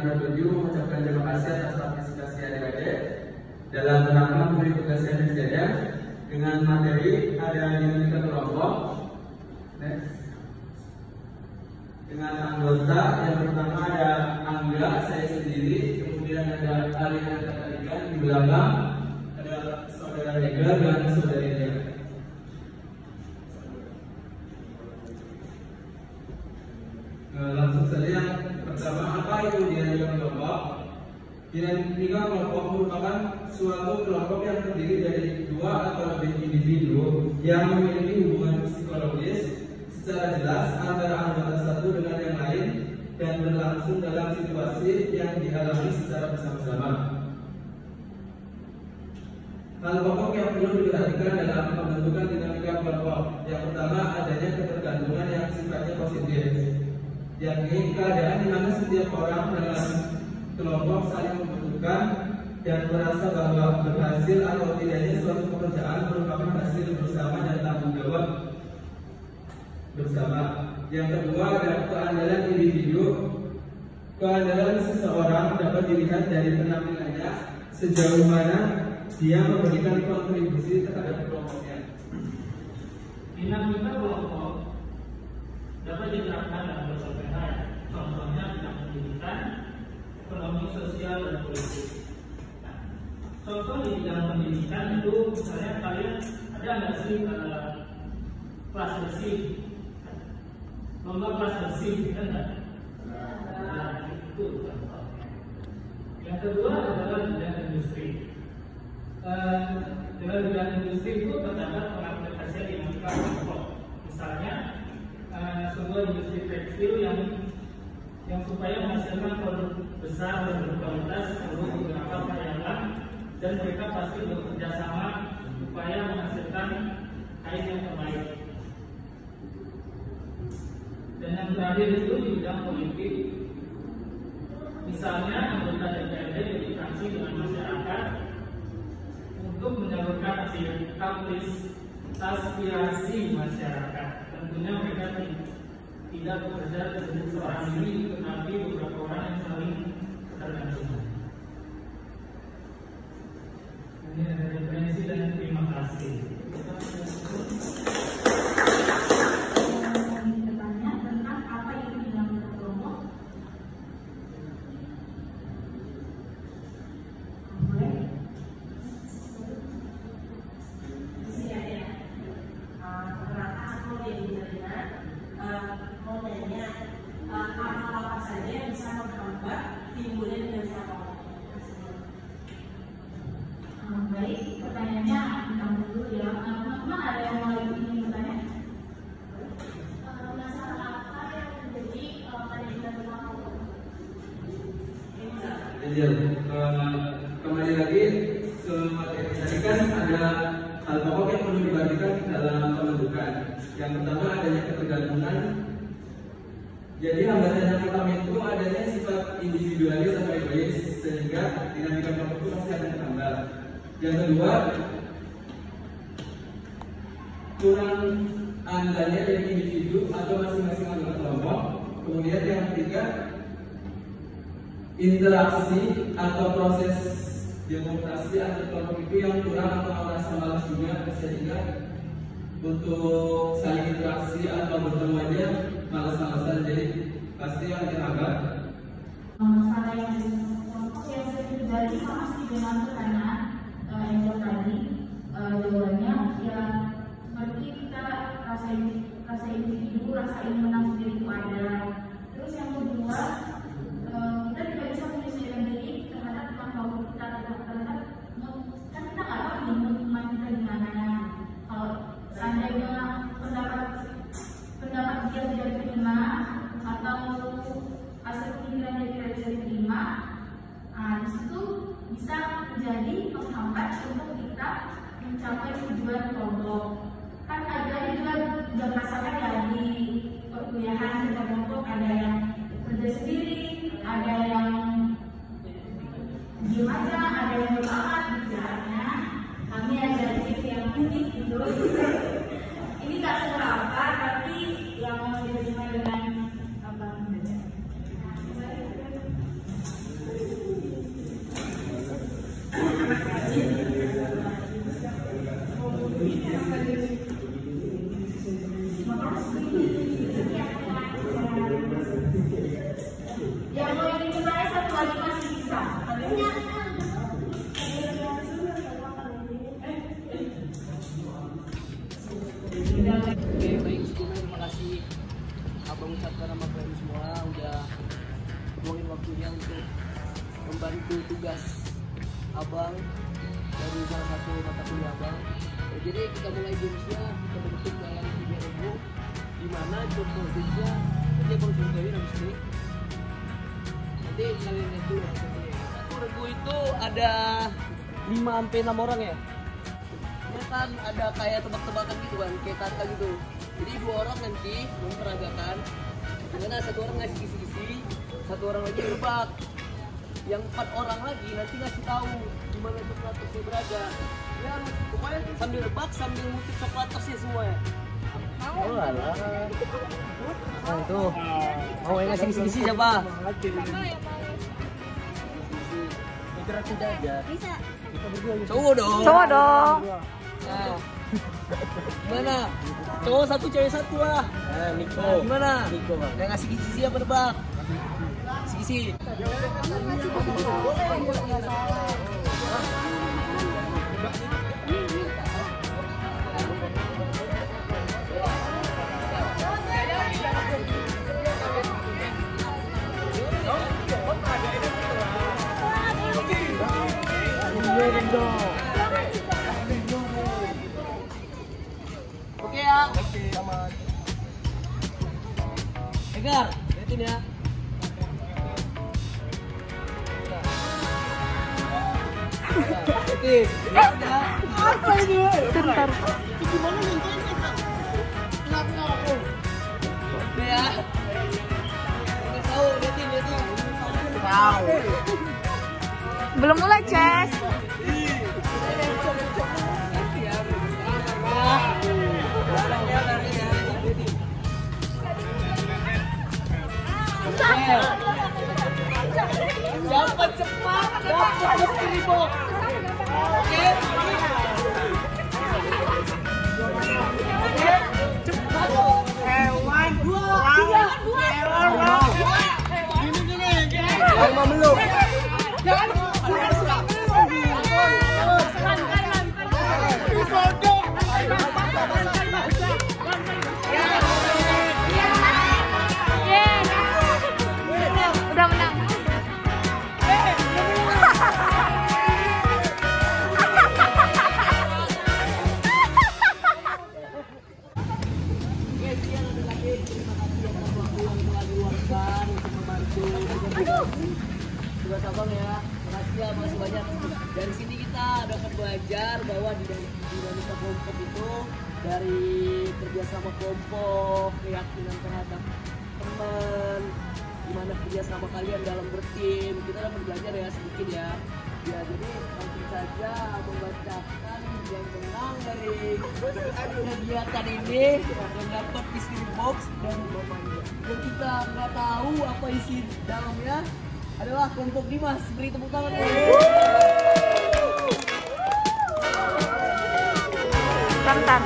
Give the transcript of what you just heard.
5.7 mengucapkan terima kasih atas partisipasi adik-adik dalam rangka memberi tugas MSD-nya dengan materi ada dinamika kelompok. Dengan anggota yang pertama ada Angga, saya sendiri, kemudian ada Arina Katarikan, di belakang ada saudara Rega dan saudari Lia. Langsung saja yang pertama, apa itu dinamika kelompok? Dinamika kelompok merupakan suatu kelompok yang terdiri dari dua atau lebih individu yang memiliki hubungan psikologis secara jelas antara anggota satu dengan yang lain dan berlangsung dalam situasi yang dialami secara bersama-sama. Hal pokok yang perlu diperhatikan dalam pembentukan dinamika kelompok, yang pertama adanya ketergantungan yang sifatnya positif, yakni keadaan di mana setiap orang dalam kelompok saling membutuhkan dan merasa bahwa berhasil atau tidaknya suatu pekerjaan merupakan hasil bersama dan tanggung jawab bersama. Yang kedua adalah keandalan individu. Keandalan seseorang dapat dilihat dari penampilannya, sejauh mana dia memberikan kontribusi terhadap kelompoknya. Dinamika kelompok dapat diterapkan dalam berbagai hal, contohnya bidang pendidikan, ekonomi, sosial, dan politik. Nah, contoh di bidang pendidikan itu misalnya kalian ada nggak sih kelas bersih, lomba kelas bersih, kan nggak? Nah, itu contohnya. Yang kedua adalah bidang industri. Dalam bidang industri itu terdapat pengaplikasian dinamika kelompok. Misalnya sebuah industri tekstil yang supaya menghasilkan produk besar dan berkualitas perlu beberapa karyawan dan mereka pasti bekerja sama supaya menghasilkan kain yang terbaik. Dan yang terakhir itu di bidang politik, misalnya anggota DPRD berinteraksi dengan masyarakat untuk menyalurkan aspirasi masyarakat. Tentunya mereka tidak bekerja untuk seorang diri, tetapi beberapa orang yang saling tergantung. Ini ada referensi dan terima kasih. Bertanya tentang apa itu dinamika kelompok. Apa saja yang bisa menghambat timbulnya dinamika kelompok. Baik, pertanyaannya kita dulu ya. Teman-teman ada yang mau ingin bertanya? Masalah apa yang terjadi pada dinamika kelompok? Kembali lagi ke materi tadi, kan ada hal pokok yang perlu diperhatikan dalam pembentukan. Yang pertama adanya ketergantungan. Jadi hambatan yang pertama itu adanya sifat individualis atau egois, sehingga dinamika kelompok itu pasti akan terhambat. Yang kedua, kurang andalnya dari individu atau masing-masing anggota kelompok. Kemudian yang ketiga, interaksi atau proses demokrasi antar kelompok itu yang kurang atau merasa malas juga, sehingga untuk saling interaksi atau bertemu aja malas-malasan, jadi pasti yang terhambat. Masalah yang kelompok yang sering terjadi sama sih dengan pertanyaan Angel tadi. Jawabannya ya seperti kita rasa individu, rasa ingin menang sendiri itu ada. Terus yang kedua, kita tidak bisa menyesuaikan diri terhadap kelompok kita, terhadap kan kita nggak tahu nih teman kita gimana. Kalau seandainya pendapat dia tidak diterima atau hasil pemikiran dia tidak bisa diterima, di situ bisa menjadi penghambat untuk kita mencapai tujuan kelompok. Kan ajarannya juga pasangan ya di Yang mau ikut saya satu lagi masih bisa. Oke, baik sebelumnya terima kasih Abang ucapkan sama kalian semua udah luangin waktunya untuk membantu tugas Abang dari salah satu mata kuliah Abang. Jadi kita mulai jurusnya kita bentuk dalam 3 regu, dimana contohnya nanti Abang contohin habis ini. Nanti kalian lihat dulu. Satu regu itu ada 5-6 orang ya. Kan ada kayak tebak-tebakan gitu kan, kayak kata gitu. Jadi 2 orang nanti memperagakan, karena 1 orang ngasih kisi-kisi, 1 orang lagi nebak. Yang 4 orang lagi nanti ngasih tahu gimana coklat tosnya berada. Ya pokoknya sambil nebak sambil ngutip coklat tosnya semua ya. Oh alah. Nah itu. Mau yang ngasih kisi-kisi siapa? Interaksi aja. Bisa. Cowok dong. Cowok dong. Nah, gimana? Cowok 1, cewek 1 lah. Nah, Niko. Nah, gimana? Niko. Yang ngasih kisi apa nebak? Kisi. Oke ya. Oke, aman. Egar, lihatin ya. Oke, lihat ya. Apa ini? Bentar. Gimana nyentuhnya? Kenapa aku? Oke ya. Udah tahu, lihatin. Tahu. Belum mulai, Ces. Dapat cepat, dapat mystery box. Oke. Oke, cepat. Hewan, 2, 3. Gini. Yang memeluk. Jangan. Udah menang. Tugas Abang ya, makasih ya, makasih banyak. Dari sini kita dapat belajar bahwa di dinamika kelompok itu dari kerjasama kelompok, keyakinan terhadap teman, gimana kerjasama kalian dalam bertim, kita dapat belajar ya sedikit ya. Ya jadi langsung saja membacakan yang menang dari kegiatan ini yang dapat mystery box dan bapaknya. Dan kita nggak tahu apa isi dalamnya adalah kelompok Dimas. Beri tepuk tangan. Bentar.